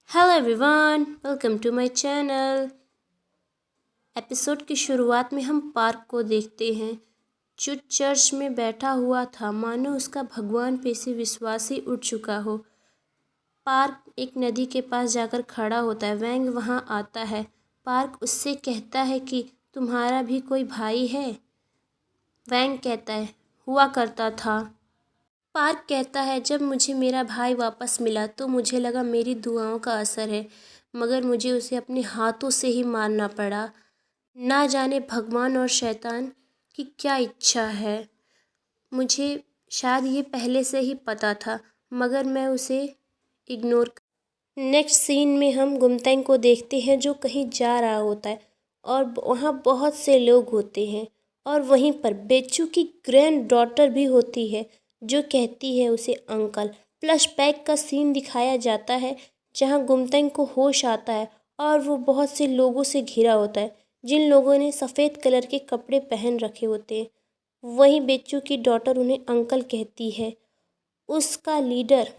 Hello everyone, welcome to my channel. Episode की शुरुआत में हम पार्क को देखते हैं जो चर्च में बैठा हुआ था, मानो उसका भगवान पे से विश्वास ही उठ चुका हो। पार्क एक नदी के पास जाकर खड़ा होता है। वैंग वहाँ आता है। पार्क उससे कहता है कि तुम्हारा भी कोई भाई है। वैंग कहता है हुआ करता था। पार्क कहता है जब मुझे मेरा भाई वापस मिला तो मुझे लगा मेरी दुआओं का असर है, मगर मुझे उसे अपने हाथों से ही मारना पड़ा। ना जाने भगवान और शैतान की क्या इच्छा है। मुझे शायद ये पहले से ही पता था, मगर मैं उसे इग्नोर। नेक्स्ट सीन में हम गुमतेंग को देखते हैं जो कहीं जा रहा होता है और वहाँ बहुत से लोग होते हैं और वहीं पर बेचू की ग्रैंड डॉटर भी होती है जो कहती है उसे अंकल। फ्लैशबैक का सीन दिखाया जाता है जहाँ गुमतेंग को होश आता है और वो बहुत से लोगों से घिरा होता है जिन लोगों ने सफ़ेद कलर के कपड़े पहन रखे होते हैं। वहीं बेचू की डॉटर उन्हें अंकल कहती है। उसका लीडर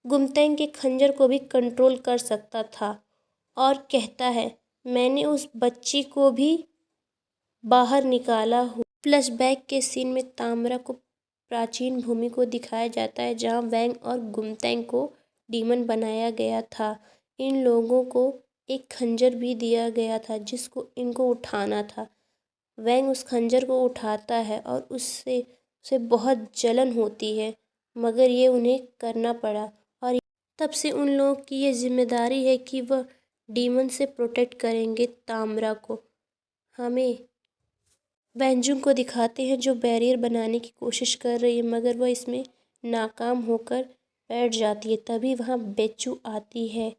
गुमतेंग के खंजर को भी कंट्रोल कर सकता था और कहता है मैंने उस बच्ची को भी बाहर निकाला हूँ। फ्लैशबैक के सीन में तामरा को प्राचीन भूमि को दिखाया जाता है जहाँ वैंग और गुमतेंग को डीमन बनाया गया था। इन लोगों को एक खंजर भी दिया गया था जिसको इनको उठाना था। वैंग उस खंजर को उठाता है और उससे उसे बहुत जलन होती है, मगर ये उन्हें करना पड़ा और तब से उन लोगों की ये जिम्मेदारी है कि वह डीमन से प्रोटेक्ट करेंगे तामरा को। हमें वेंजुंग को दिखाते हैं जो बैरियर बनाने की कोशिश कर रही है, मगर वह इसमें नाकाम होकर बैठ जाती है। तभी वहाँ बेचू आती है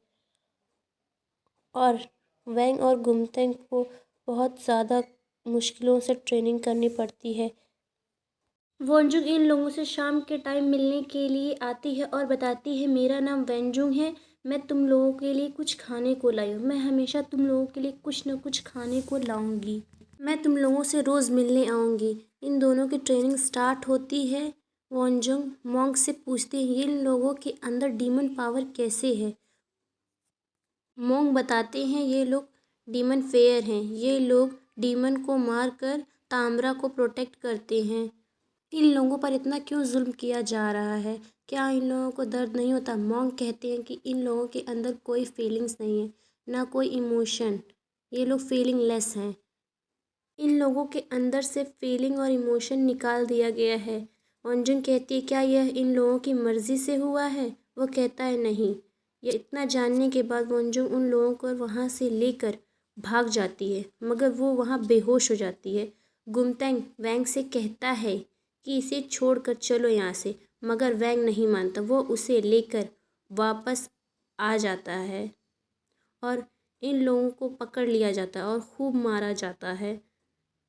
और वैंग और गुमतेंग को बहुत ज़्यादा मुश्किलों से ट्रेनिंग करनी पड़ती है। वेंजुंग इन लोगों से शाम के टाइम मिलने के लिए आती है और बताती है मेरा नाम वेंजुंग है, मैं तुम लोगों के लिए कुछ खाने को लाई हूँ। मैं हमेशा तुम लोगों के लिए कुछ न कुछ खाने को लाऊंगी। मैं तुम लोगों से रोज़ मिलने आऊँगी। इन दोनों की ट्रेनिंग स्टार्ट होती है। वेंजुंग मॉन्क से पूछते हैं इन लोगों के अंदर डीमन पावर कैसे है। मोंग बताते हैं ये लोग डीमन फेयर हैं। ये लोग डीमन को मार कर तामरा को प्रोटेक्ट करते हैं। इन लोगों पर इतना क्यों जुल्म किया जा रहा है? क्या इन लोगों को दर्द नहीं होता? मोंग कहते हैं कि इन लोगों के अंदर कोई फीलिंग्स नहीं है, ना कोई इमोशन। ये लोग फीलिंग लेस हैं। इन लोगों के अंदर से फीलिंग और इमोशन निकाल दिया गया है। वेंजुंग कहती है क्या यह इन लोगों की मर्ज़ी से हुआ है? वो कहता है नहीं। ये इतना जानने के बाद वेंजुंग उन लोगों को वहाँ से लेकर भाग जाती है, मगर वो वहाँ बेहोश हो जाती है। गुमतेंग वैंग से कहता है कि इसे छोड़कर चलो यहाँ से, मगर वैंग नहीं मानता। वो उसे लेकर वापस आ जाता है और इन लोगों को पकड़ लिया जाता है और खूब मारा जाता है।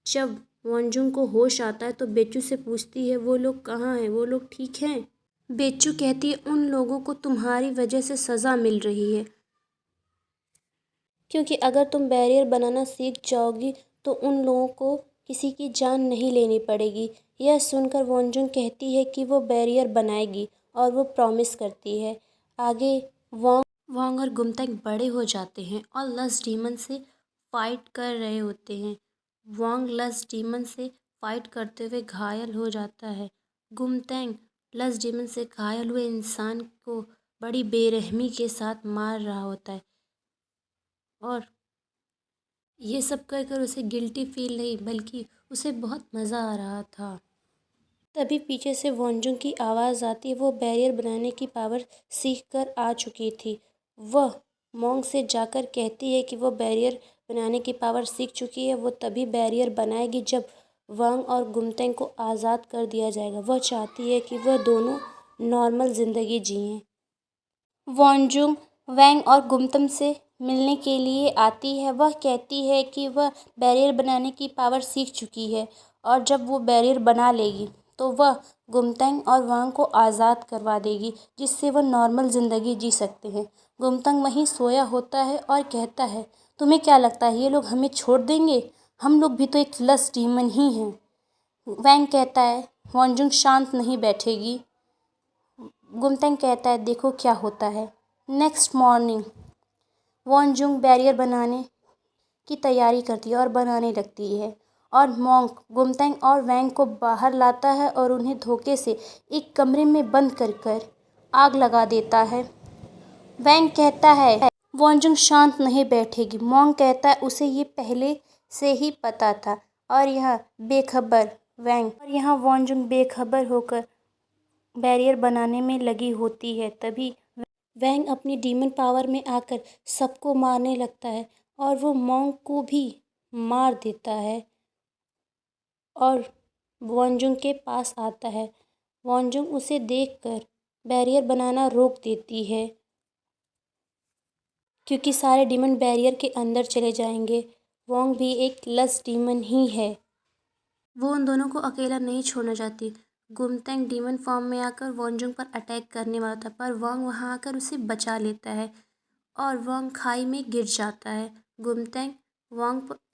जब वेंजुंग को होश आता है तो बेचू से पूछती है वो लोग कहाँ हैं, वो लोग ठीक हैं? बेचू कहती है उन लोगों को तुम्हारी वजह से सज़ा मिल रही है, क्योंकि अगर तुम बैरियर बनाना सीख जाओगी तो उन लोगों को किसी की जान नहीं लेनी पड़ेगी। यह सुनकर वेंजुंग कहती है कि वो बैरियर बनाएगी और वो प्रॉमिस करती है। आगे वांग और गुमतेंग बड़े हो जाते हैं और लस्ट डीमन से फाइट कर रहे होते हैं। वांग लस्ट डीमन से फाइट करते हुए घायल हो जाता है। गुमतेंग लस्ट डीमन से घायल हुए इंसान को बड़ी बेरहमी के साथ मार रहा होता है और ये सब कर उसे गिल्टी फील नहीं, बल्कि उसे बहुत मज़ा आ रहा था। तभी पीछे से वेंजुंग की आवाज़ आती है। वो बैरियर बनाने की पावर सीख कर आ चुकी थी। वह मोंग से जाकर कहती है कि वो बैरियर बनाने की पावर सीख चुकी है। वो तभी बैरियर बनाएगी जब वांग और गुमतेंग को आज़ाद कर दिया जाएगा। वह चाहती है कि वह दोनों नॉर्मल ज़िंदगी जिएं। वेंजुंग वैंग और गुमतम से मिलने के लिए आती है। वह कहती है कि वह बैरियर बनाने की पावर सीख चुकी है और जब वो बैरियर बना लेगी तो वह गुमतंग और वांग को आज़ाद करवा देगी, जिससे वह नॉर्मल ज़िंदगी जी सकते हैं। गुमतंग वहीं सोया होता है और कहता है तुम्हें क्या लगता है ये लोग हमें छोड़ देंगे? हम लोग भी तो एक लस्ट डीमन ही हैं। वैंग कहता है वेंजुंग शांत नहीं बैठेगी। गुमतेंग कहता है देखो क्या होता है। नेक्स्ट मॉर्निंग वॉन्जुंग बैरियर बनाने की तैयारी करती है और बनाने लगती है और मोंक गुमतेंग और वैंग को बाहर लाता है और उन्हें धोखे से एक कमरे में बंद कर आग लगा देता है। वैंग कहता है वॉन्जुंग शांत नहीं बैठेगी। मोंक कहता है उसे ये पहले से ही पता था और यहाँ वॉन्जुंग बेखबर होकर बैरियर बनाने में लगी होती है। तभी वैंग अपनी डीमन पावर में आकर सबको मारने लगता है और वो मोंक को भी मार देता है और वॉन्जुंग के पास आता है। वॉन्जुंग उसे देखकर बैरियर बनाना रोक देती है क्योंकि सारे डीमन बैरियर के अंदर चले जाएंगे। वोंग भी एक लस्ट डीमन ही है। वो उन दोनों को अकेला नहीं छोड़ना चाहती। गुमतेंग डीमन फॉर्म में आकर वॉन्जुंग पर अटैक करने वाला था पर वोंग वहां आकर उसे बचा लेता है और वोंग खाई में गिर जाता है। गुमतेंग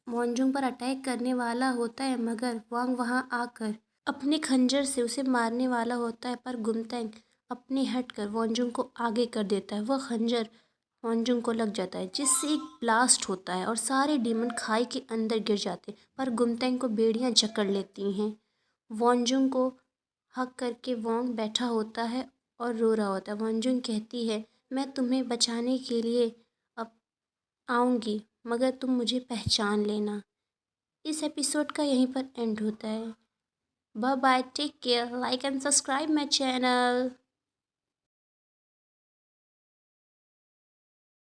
वॉन्जुंग पर अटैक करने वाला होता है मगर वोंग वहां आकर अपने खंजर से उसे मारने वाला होता है पर गुमतेंग अपने हटकर वॉन्जुंग को आगे कर देता है। वह खंजर वॉन्जुंग को लग जाता है जिससे एक ब्लास्ट होता है और सारे डीमन खाई के अंदर गिर जाते हैं पर गुमतेंग को बेड़ियां जकड़ लेती हैं। वॉन्जुंग को हक करके वोंग बैठा होता है और रो रहा होता है। वॉन्जुंग कहती है मैं तुम्हें बचाने के लिए अब आऊँगी मगर तुम मुझे पहचान लेना। इस एपिसोड का यहीं पर एंड होता है। Bye bye, take care, like and subscribe my channel.